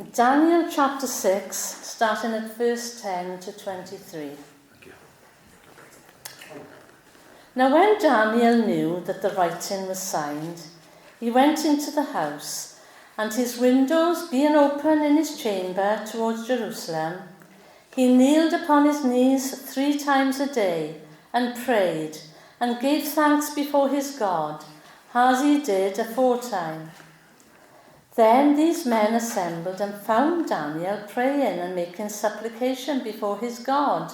Daniel chapter 6, starting at verse 10 to 23. Thank you. Now when Daniel knew that the writing was signed, he went into the house, and his windows being open in his chamber towards Jerusalem, he kneeled upon his knees 3 times a day, and prayed, and gave thanks before his God, as he did aforetime. Then these men assembled and found Daniel praying and making supplication before his God.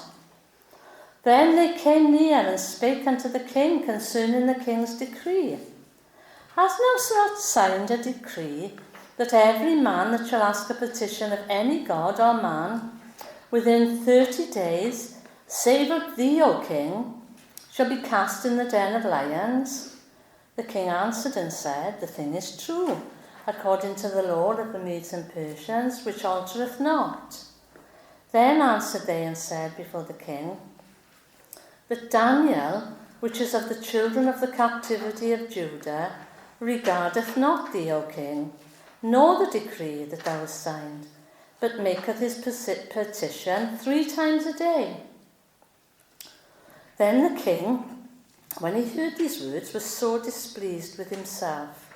Then they came near and spake unto the king concerning the king's decree. Hast thou not signed a decree that every man that shall ask a petition of any god or man within 30 days, save of thee, O king, shall be cast in the den of lions? The king answered and said, The thing is true, according to the law of the Medes and Persians, which altereth not. Then answered they and said before the king, that Daniel, which is of the children of the captivity of Judah, regardeth not thee, O king, nor the decree that thou hast signed, but maketh his petition 3 times a day. Then the king, when he heard these words, was sore displeased with himself,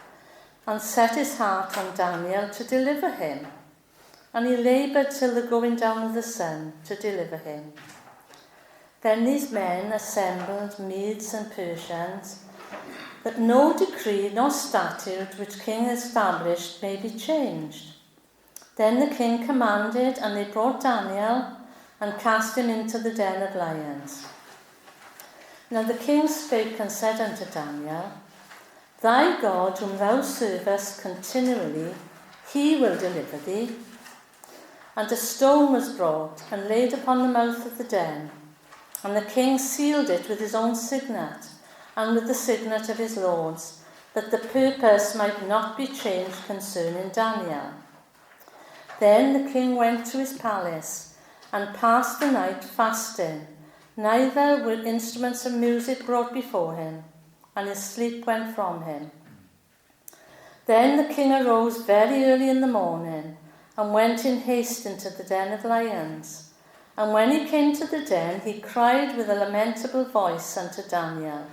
and set his heart on Daniel to deliver him. And he laboured till the going down of the sun to deliver him. Then these men assembled Medes and Persians, that no decree nor statute which king established may be changed. Then the king commanded, and they brought Daniel and cast him into the den of lions. Now the king spake and said unto Daniel, Thy God, whom thou servest continually, he will deliver thee. And a stone was brought and laid upon the mouth of the den, and the king sealed it with his own signet, and with the signet of his lords, that the purpose might not be changed concerning Daniel. Then the king went to his palace, and passed the night fasting, neither were instruments of music brought before him, and his sleep went from him. Then the king arose very early in the morning, and went in haste into the den of lions. And when he came to the den, he cried with a lamentable voice unto Daniel.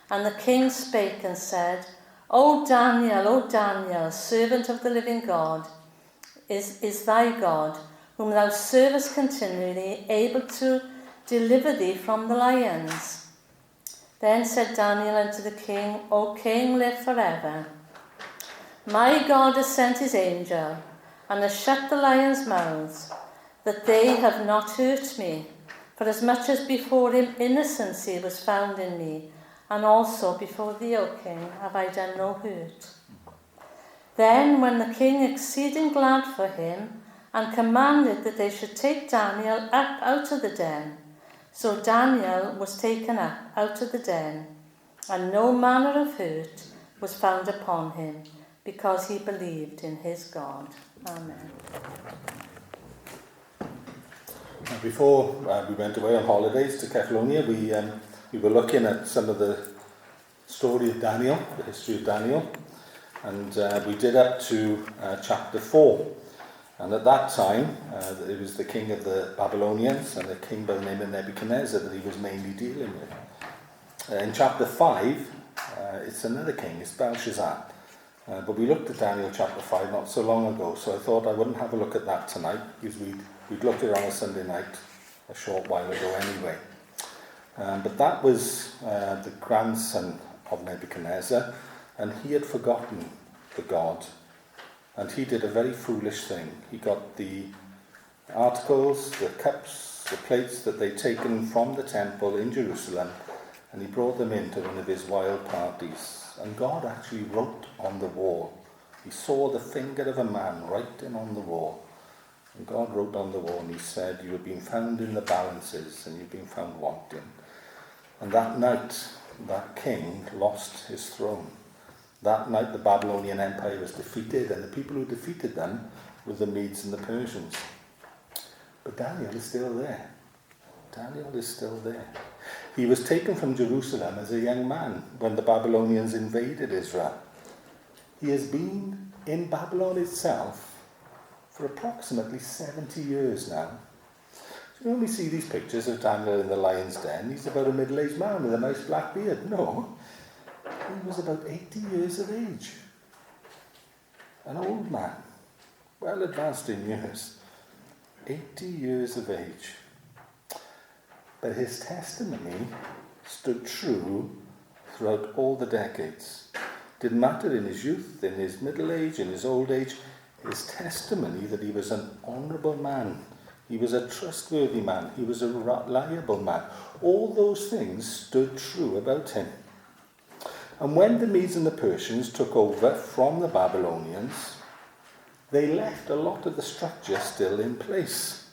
And the king spake and said, O Daniel, servant of the living God, is thy God, whom thou servest continually, able to deliver thee from the lions? Then said Daniel unto the king, O king, live forever. My God has sent his angel, and has shut the lions' mouths, that they have not hurt me, for as much as before him innocency was found in me, and also before thee, O king, have I done no hurt. Then when the king exceeding glad for him, and commanded that they should take Daniel up out of the den, so Daniel was taken up out of the den, and no manner of hurt was found upon him, because he believed in his God. Amen. Before we went away on holidays to Catalonia, we were looking at some of the story of Daniel, the history of Daniel, and we did up to chapter 4. And at that time, it was the king of the Babylonians and a king by the name of Nebuchadnezzar that he was mainly dealing with. In chapter 5, it's another king, it's Belshazzar. But we looked at Daniel chapter 5 not so long ago, so I thought I wouldn't have a look at that tonight, because we'd looked at it on a Sunday night a short while ago anyway. But that was the grandson of Nebuchadnezzar, and he had forgotten the God. And he did a very foolish thing. He got the articles, the cups, the plates that they'd taken from the temple in Jerusalem, and he brought them into one of his wild parties. And God actually wrote on the wall. He saw the finger of a man writing on the wall. And God wrote on the wall, and he said, You have been found in the balances, and you've been found wanting. And that night, that king lost his throne. That night the Babylonian Empire was defeated, and the people who defeated them were the Medes and the Persians. But Daniel is still there. Daniel is still there. He was taken from Jerusalem as a young man when the Babylonians invaded Israel. He has been in Babylon itself for approximately 70 years now. So when we see these pictures of Daniel in the lion's den, he's about a middle-aged man with a nice black beard. No, he was about 80 years of age. An old man, well advanced in years, 80 years of age. But his testimony stood true throughout all the decades. Didn't matter in his youth, in his middle age, in his old age, his testimony that he was an honourable man, he was a trustworthy man, he was a reliable man, all those things stood true about him. And when the Medes and the Persians took over from the Babylonians, they left a lot of the structure still in place.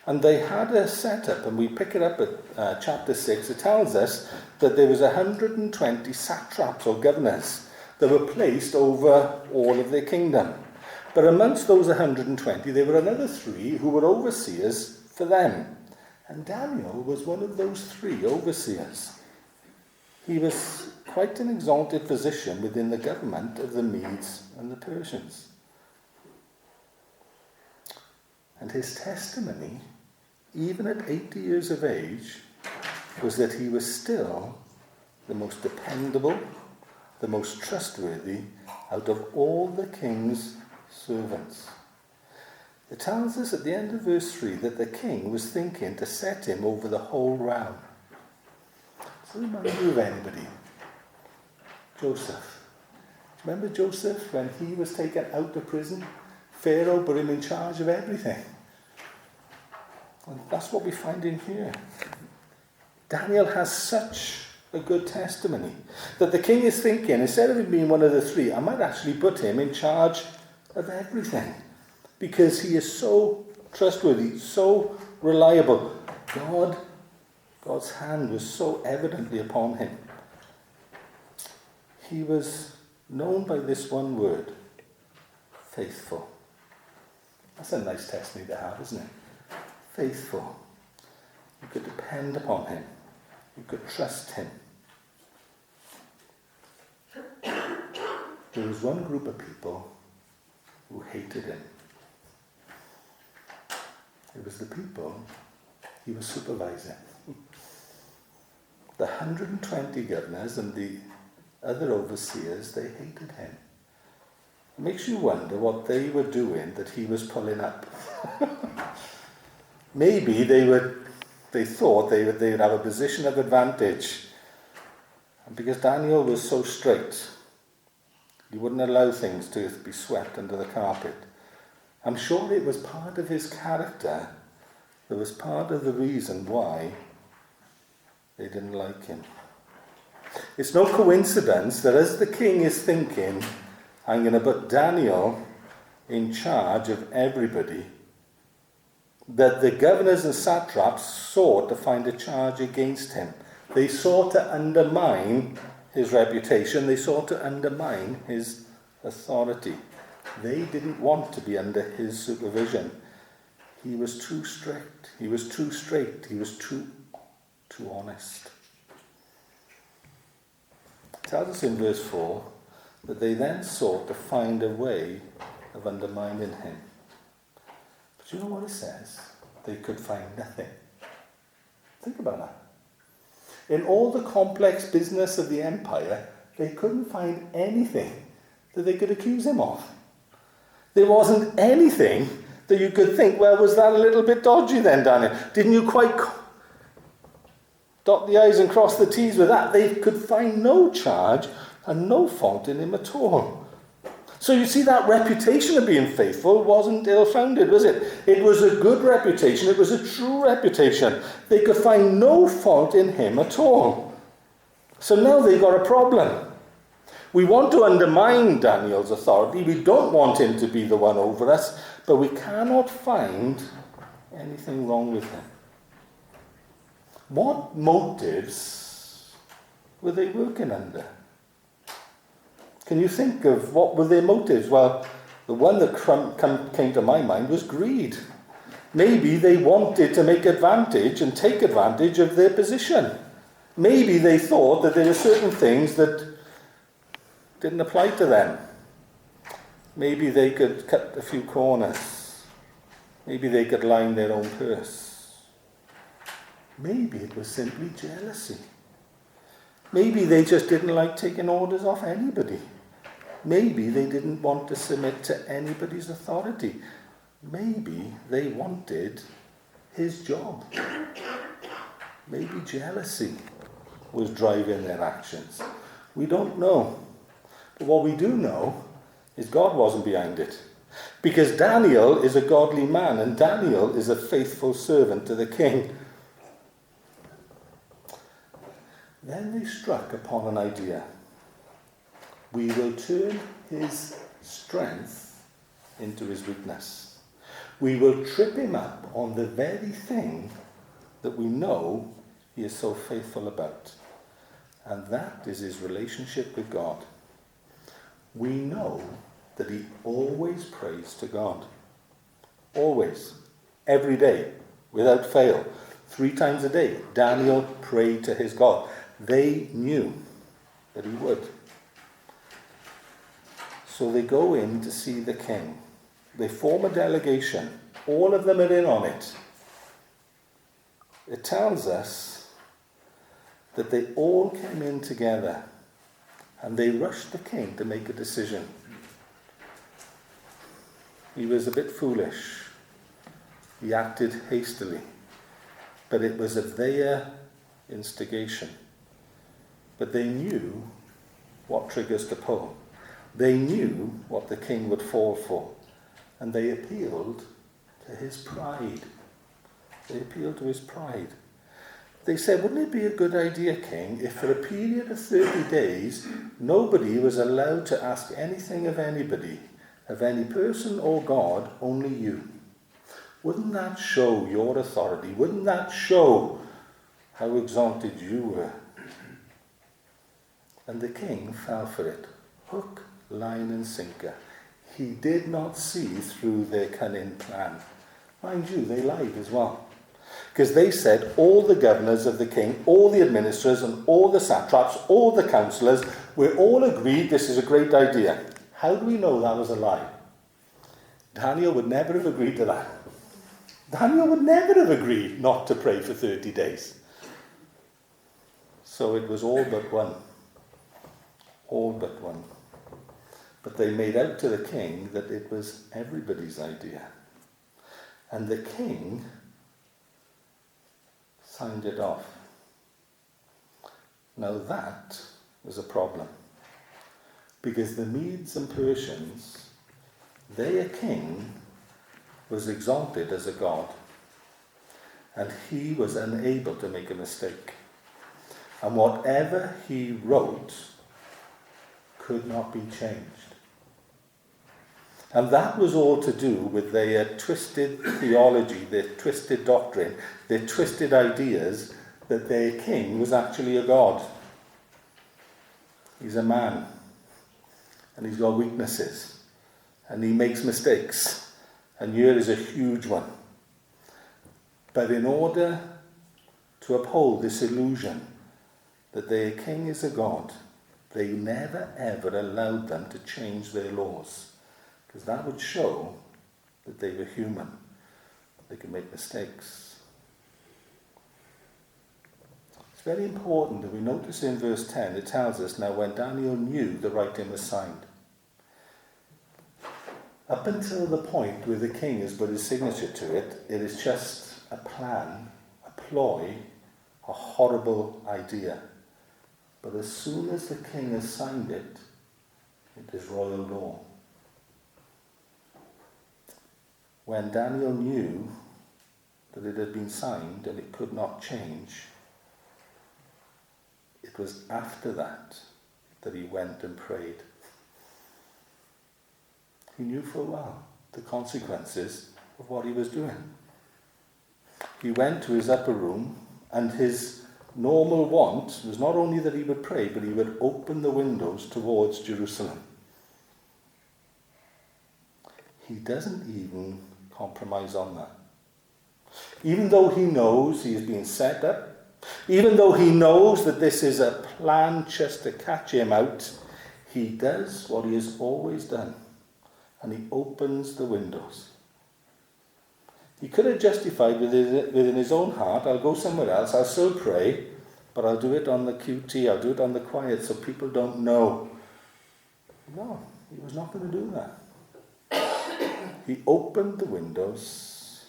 And they had a setup, and we pick it up at chapter 6, it tells us that there was 120 satraps or governors that were placed over all of their kingdom. But amongst those 120, there were another 3 who were overseers for them. And Daniel was one of those 3 overseers. He was quite an exalted position within the government of the Medes and the Persians. And his testimony, even at 80 years of age, was that he was still the most dependable, the most trustworthy out of all the king's servants. It tells us at the end of verse 3 that the king was thinking to set him over the whole realm. So remind you of anybody? Joseph. Remember Joseph when he was taken out of prison? Pharaoh put him in charge of everything. And that's what we find in here. Daniel has such a good testimony that the king is thinking, instead of him being one of the 3, I might actually put him in charge of everything, because he is so trustworthy, so reliable. God's hand was so evidently upon him. He was known by this one word, faithful. That's a nice testimony to have, isn't it? Faithful. You could depend upon him. You could trust him. There was one group of people who hated him. It was the people he was supervising. The 120 governors and the other overseers, they hated him. It makes you wonder what they were doing that he was pulling up. Maybe they thought they would have a position of advantage. And because Daniel was so straight, he wouldn't allow things to be swept under the carpet. I'm sure it was part of his character. That was part of the reason why they didn't like him. It's no coincidence that as the king is thinking, I'm going to put Daniel in charge of everybody, that the governors and satraps sought to find a charge against him. They sought to undermine his reputation. They sought to undermine his authority. They didn't want to be under his supervision. He was too strict. He was too straight. He was too honest. It tells us in verse 4 that they then sought to find a way of undermining him. But you know what it says? They could find nothing. Think about that. In all the complex business of the empire, they couldn't find anything that they could accuse him of. There wasn't anything that you could think, well, was that a little bit dodgy then, Daniel? Didn't you quite dot the I's and cross the T's with that? They could find no charge and no fault in him at all. So you see, that reputation of being faithful wasn't ill-founded, was it? It was a good reputation. It was a true reputation. They could find no fault in him at all. So now they've got a problem. We want to undermine Daniel's authority. We don't want him to be the one over us, but we cannot find anything wrong with him. What motives were they working under? Can you think of what were their motives? Well, the one that came to my mind was greed. Maybe they wanted to make advantage and take advantage of their position. Maybe they thought that there were certain things that didn't apply to them. Maybe they could cut a few corners. Maybe they could line their own purse. Maybe it was simply jealousy. Maybe they just didn't like taking orders off anybody. Maybe they didn't want to submit to anybody's authority. Maybe they wanted his job. Maybe jealousy was driving their actions. We don't know. But what we do know is God wasn't behind it. Because Daniel is a godly man, and Daniel is a faithful servant to the king. Then they struck upon an idea. We will turn his strength into his weakness. We will trip him up on the very thing that we know he is so faithful about. And that is his relationship with God. We know that he always prays to God. Always. Every day. Without fail. 3 times a day. Daniel prayed to his God. They knew that he would. So they go in to see the king. They form a delegation. All of them are in on it. It tells us that they all came in together and they rushed the king to make a decision. He was a bit foolish. He acted hastily. But it was at their instigation. But they knew what triggers to pull. They knew what the king would fall for. And they appealed to his pride. They appealed to his pride. They said, wouldn't it be a good idea, king, if for a period of 30 days, nobody was allowed to ask anything of anybody, of any person or God, only you? Wouldn't that show your authority? Wouldn't that show how exalted you were? And the king fell for it. Hook, line and sinker. He did not see through their cunning plan. Mind you, they lied as well. Because they said all the governors of the king, all the administrators and all the satraps, all the councillors, we're all agreed this is a great idea. How do we know that was a lie? Daniel would never have agreed to that. Daniel would never have agreed not to pray for 30 days. So it was all but one. All but one. But they made out to the king that it was everybody's idea. And the king signed it off. Now that was a problem. Because the Medes and Persians, their king was exalted as a god. And he was unable to make a mistake. And whatever he wrote could not be changed. And that was all to do with their twisted theology, their twisted doctrine, their twisted ideas that their king was actually a god. He's a man. And he's got weaknesses. And he makes mistakes. And here is a huge one. But in order to uphold this illusion that their king is a god, they never ever allowed them to change their laws. Because that would show that they were human. They could make mistakes. It's very important that we notice in verse 10, it tells us, now when Daniel knew the writing was signed. Up until the point where the king has put his signature to it, it is just a plan, a ploy, a horrible idea. But as soon as the king has signed it, it is royal law. When Daniel knew that it had been signed and it could not change, it was after that that he went and prayed. He knew full well the consequences of what he was doing. He went to his upper room, and his normal want was not only that he would pray, but he would open the windows towards Jerusalem. He doesn't even compromise on that. Even though he knows he is being set up, even though he knows that this is a plan just to catch him out, he does what he has always done. and he opens the windows. He could have justified within his own heart, I'll go somewhere else, I'll still pray, but I'll do it on the QT, I'll do it on the quiet so people don't know. No, he was not going to do that. He opened the windows,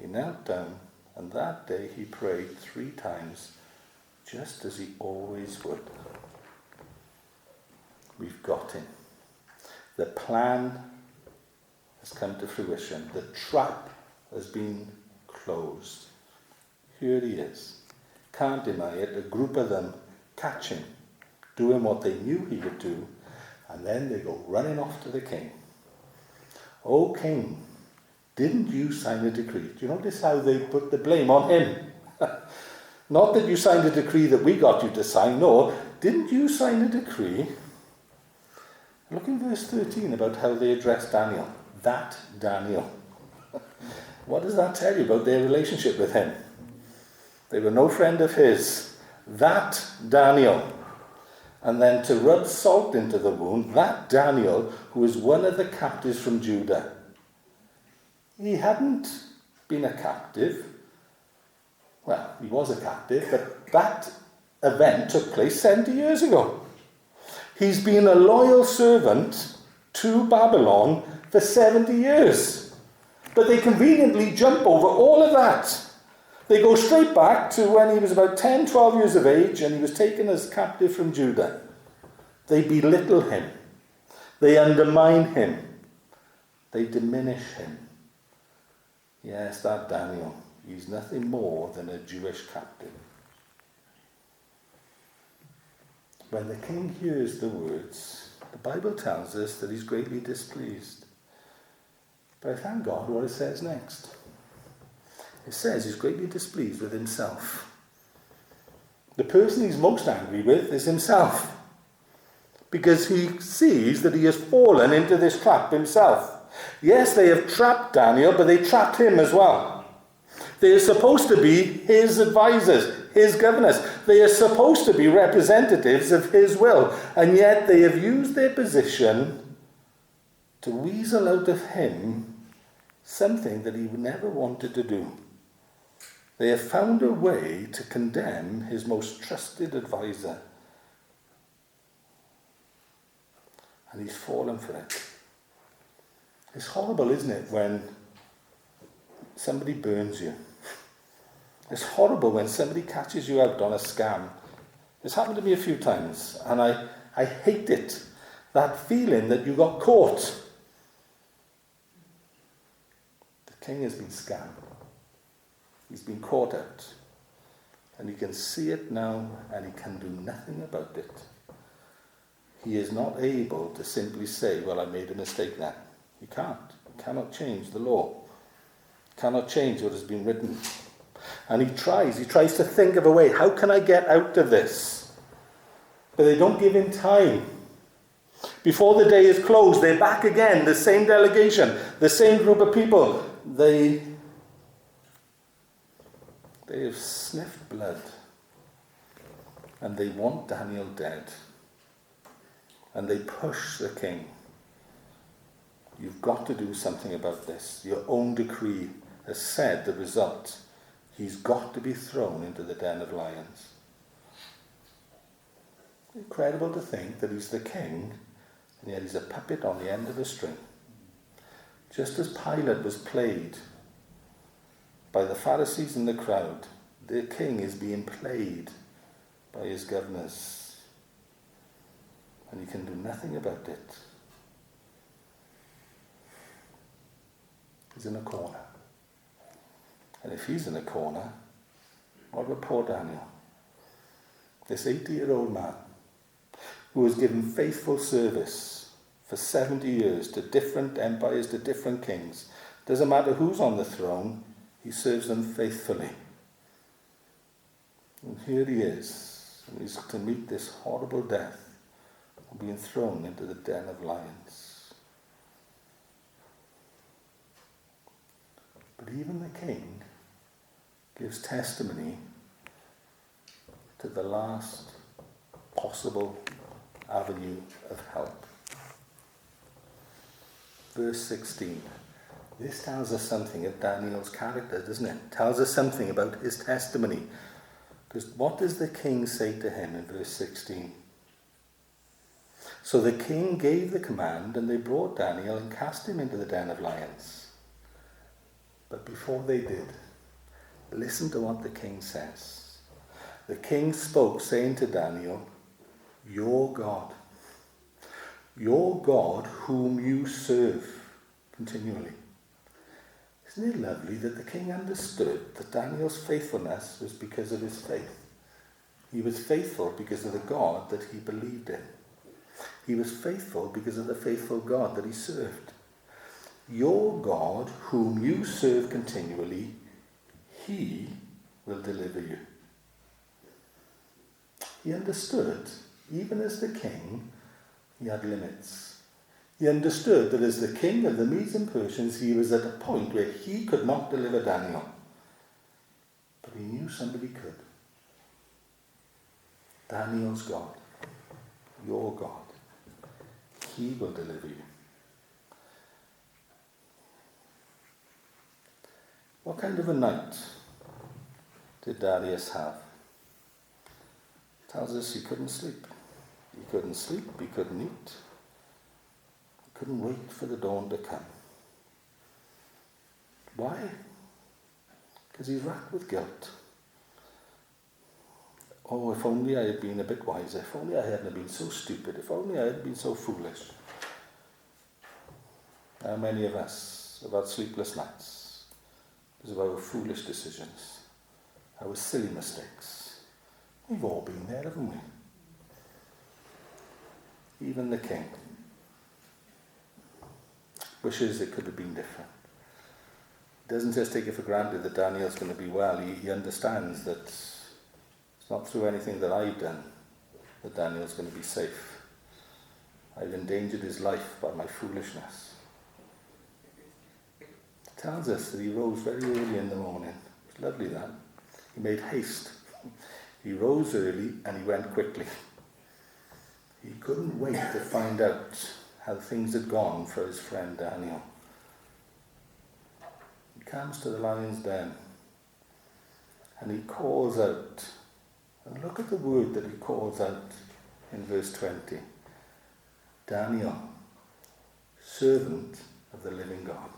he knelt down, and that day he prayed 3 times, just as he always would. We've got him. The plan has come to fruition. The trap has been closed. Here he is. Can't deny it. A group of them catch him, doing what they knew he would do, and then they go running off to the king. "O king, didn't you sign a decree?" Do you notice how they put the blame on him? Not that you signed a decree that we got you to sign. No, didn't you sign a decree? Look in verse 13 about how they addressed Daniel. That Daniel. What does that tell you about their relationship with him? They were no friend of his. That Daniel. And then to rub salt into the wound, that Daniel, who was one of the captives from Judah. He hadn't been a captive. Well, he was a captive, but that event took place 70 years ago. He's been a loyal servant to Babylon for 70 years. But they conveniently jump over all of that. They go straight back to when he was about 10, 12 years of age and he was taken as captive from Judah. They belittle him. They undermine him. They diminish him. Yes, that Daniel, he's nothing more than a Jewish captive. When the king hears the words, the Bible tells us that he's greatly displeased. But I thank God what it says next. It says he's greatly displeased with himself. The person he's most angry with is himself, because he sees that he has fallen into this trap himself. Yes, they have trapped Daniel, but they trapped him as well. They are supposed to be his advisors, his governors. They are supposed to be representatives of his will, and yet they have used their position to weasel out of him something that he never wanted to do. They have found a way to condemn his most trusted advisor. And he's fallen for it. It's horrible, isn't it, when somebody burns you? It's horrible when somebody catches you out on a scam. It's happened to me a few times, and I hate it. That feeling that you got caught. The king has been scammed. He's been caught out. And he can see it now, and he can do nothing about it. He is not able to simply say, well, I made a mistake now. He can't. He cannot change the law. He cannot change what has been written. And he tries to think of a way. How can I get out of this? But they don't give him time. Before the day is closed, they're back again. The same delegation, the same group of people. They have sniffed blood. And they want Daniel dead. And they push the king. You've got to do something about this. Your own decree has said the result. He's got to be thrown into the den of lions. Incredible to think that he's the king, and yet he's a puppet on the end of a string. Just as Pilate was played by the Pharisees and the crowd, the king is being played by his governors. And he can do nothing about it. He's in a corner. And if he's in a corner, what about poor Daniel? This 80-year-old man who was given faithful service for 70 years to different empires, to different kings. Doesn't matter who's on the throne, he serves them faithfully. And here he is, and he's to meet this horrible death of being thrown into the den of lions. But even the king gives testimony to the last possible avenue of help. verse 16. This tells us something of Daniel's character, doesn't it? It tells us something about his testimony. Because what does the king say to him in verse 16? So the king gave the command, and they brought Daniel and cast him into the den of lions. But before they did, listen to what the king says. The king spoke, saying to Daniel, your God whom you serve continually. Isn't it lovely that the king understood that Daniel's faithfulness was because of his faith? He was faithful because of the God that he believed in. He was faithful because of the faithful God that he served. Your God, whom you serve continually, he will deliver you. He understood, even as the king, he had limits. He understood that as the king of the Medes and Persians, he was at a point where he could not deliver Daniel. But he knew somebody could. Daniel's God, your God, he will deliver you. What kind of a night did Darius have? It tells us he couldn't sleep. He couldn't sleep, he couldn't eat. He couldn't wait for the dawn to come. Why? Because he's racked with guilt. Oh, if only I had been a bit wiser. If only I hadn't been so stupid. If only I hadn't been so foolish. How many of us have had sleepless nights because of our foolish decisions, our silly mistakes? We've all been there, haven't we? Even the king wishes it could have been different. He doesn't just take it for granted that Daniel's going to be well. He understands that it's not through anything that I've done that Daniel's going to be safe. I've endangered his life by my foolishness. It tells us that he rose very early in the morning. It's lovely that. He made haste. He rose early and he went quickly. He couldn't wait to find out how things had gone for his friend Daniel. He comes to the lion's den and he calls out. And look at the word that he calls out in verse 20. Daniel, servant of the living God.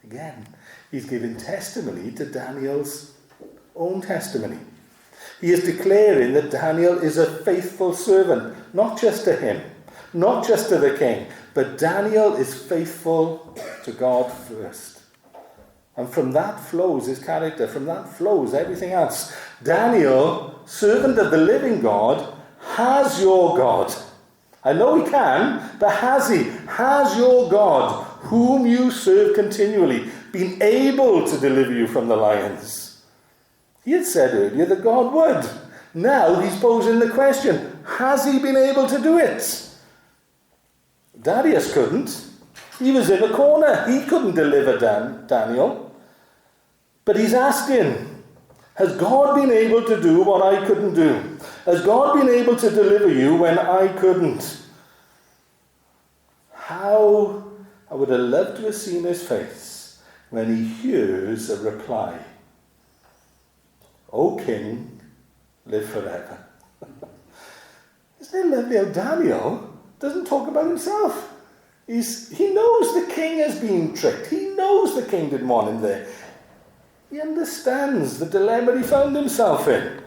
Again, he's giving testimony to Daniel's own testimony. He is declaring that Daniel is a faithful servant, not just to him, not just to the king, but Daniel is faithful to God first. And from that flows his character, from that flows everything else. Daniel, servant of the living God, has your God. I know he can, but has he? Has your God, whom you serve continually, been able to deliver you from the lions? He had said earlier that God would. Now he's posing the question, has he been able to do it? Darius couldn't. He was in a corner. He couldn't deliver Daniel. But he's asking, has God been able to do what I couldn't do? Has God been able to deliver you when I couldn't? How I would have loved to have seen his face when he hears a reply. O King, live forever. Isn't it lovely how Daniel doesn't talk about himself? He knows the king has been tricked. He knows the king didn't want him there. He understands the dilemma he found himself in.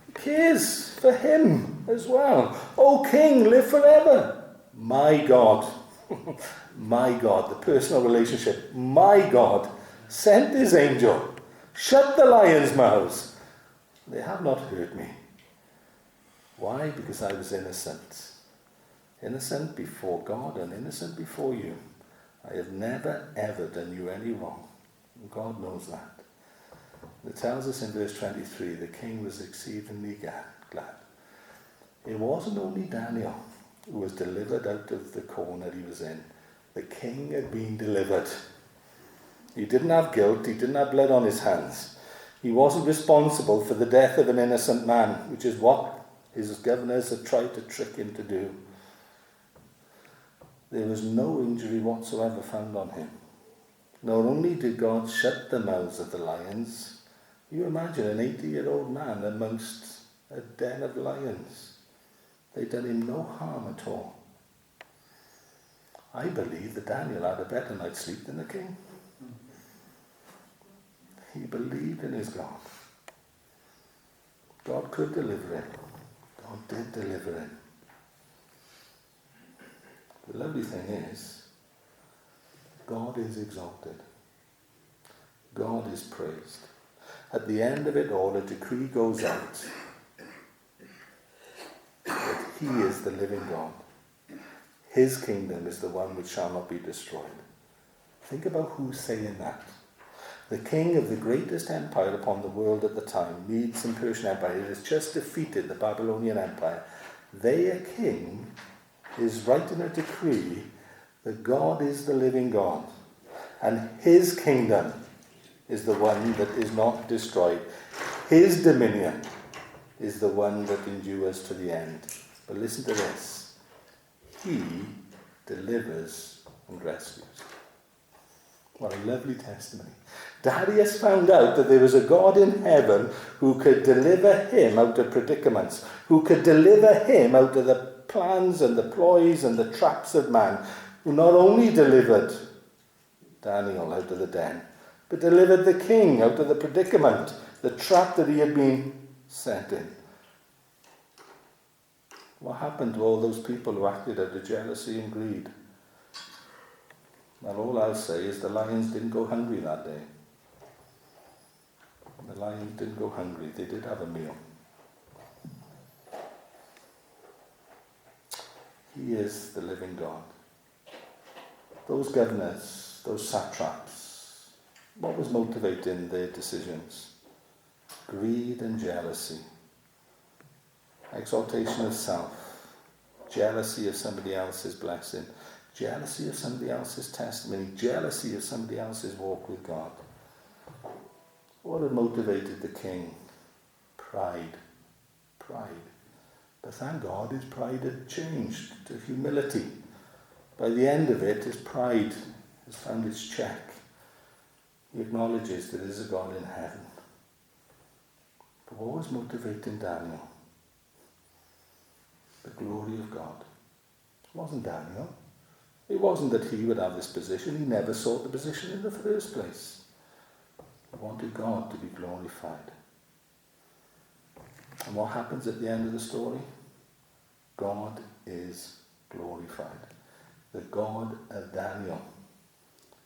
He cares for him as well. O King, live forever. My God, my God, the personal relationship, my God sent his angel, shut the lions' mouths. They have not hurt me. Why? Because I was innocent. Innocent before God and innocent before you. I have never, ever done you any wrong. God knows that. It tells us in verse 23, the king was exceedingly glad. It wasn't only Daniel who was delivered out of the corner he was in. The king had been delivered. He didn't have guilt. He didn't have blood on his hands. He wasn't responsible for the death of an innocent man, which is what his governors had tried to trick him to do. there was no injury whatsoever found on him. Not only did God shut the mouths of the lions, you imagine an 80-year-old man amongst a den of lions. They'd done him no harm at all. I believe that Daniel had a better night's sleep than the king. He believed in his God. God could deliver him. God did deliver him. The lovely thing is, God is exalted. God is praised. At the end of it all, a decree goes out that he is the living God. His kingdom is the one which shall not be destroyed. Think about who's saying that. The king of the greatest empire upon the world at the time, Medes and Persian Empire, has just defeated the Babylonian Empire. Their king is writing a decree that God is the living God, and his kingdom is the one that is not destroyed. His dominion is the one that endures to the end. But listen to this. He delivers and rescues. What a lovely testimony. Darius found out that there was a God in heaven who could deliver him out of predicaments, who could deliver him out of the plans and the ploys and the traps of man, who not only delivered Daniel out of the den, but delivered the king out of the predicament, the trap that he had been set in. What happened to all those people who acted out of jealousy and greed? Well, all I'll say is the lions didn't go hungry that day. The lions didn't go hungry. They did have a meal. He is the living God. Those governors, those satraps, what was motivating their decisions? Greed and jealousy. Exaltation of self. Jealousy of somebody else's blessing. Jealousy of somebody else's testimony. Jealousy of somebody else's walk with God. What had motivated the king? Pride. Pride. But thank God his pride had changed to humility. By the end of it, his pride has found its check. He acknowledges there is a God in heaven. But what was motivating Daniel? The glory of God. It wasn't Daniel. It wasn't that he would have this position. He never sought the position in the first place. He wanted God to be glorified. And what happens at the end of the story? God is glorified. The God of Daniel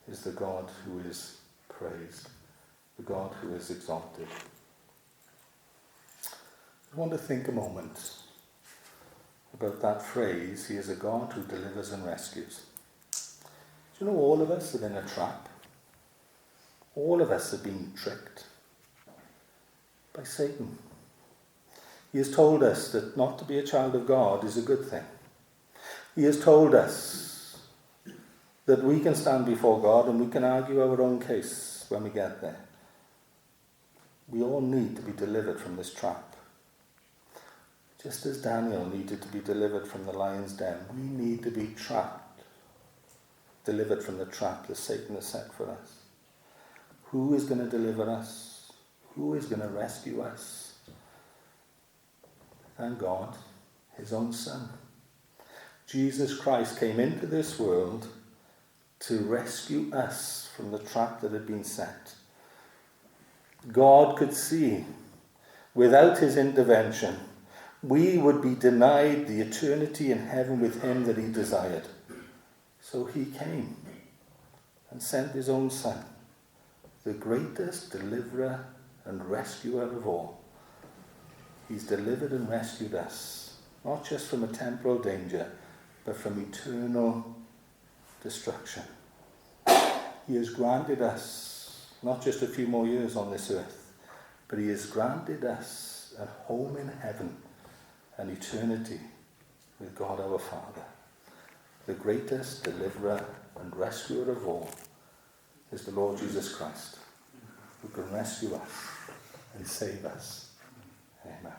is the God who is praised. The God who is exalted. I want to think a moment about that phrase, he is a God who delivers and rescues. Do you know all of us are in a trap? All of us have been tricked by Satan. He has told us that not to be a child of God is a good thing. He has told us that we can stand before God and we can argue our own case when we get there. We all need to be delivered from this trap. Just as Daniel needed to be delivered from the lion's den, we need to be delivered from the trap that Satan has set for us. Who is going to deliver us? Who is going to rescue us? Thank God, his own Son. Jesus Christ came into this world to rescue us from the trap that had been set. God could see, without his intervention, we would be denied the eternity in heaven with him that he desired. So he came and sent his own Son, the greatest deliverer and rescuer of all. He's delivered and rescued us, not just from a temporal danger, but from eternal destruction. He has granted us not just a few more years on this earth, but he has granted us a home in heaven, an eternity with God our Father. The greatest deliverer and rescuer of all is the Lord Jesus Christ, who can rescue us and save us. Amen.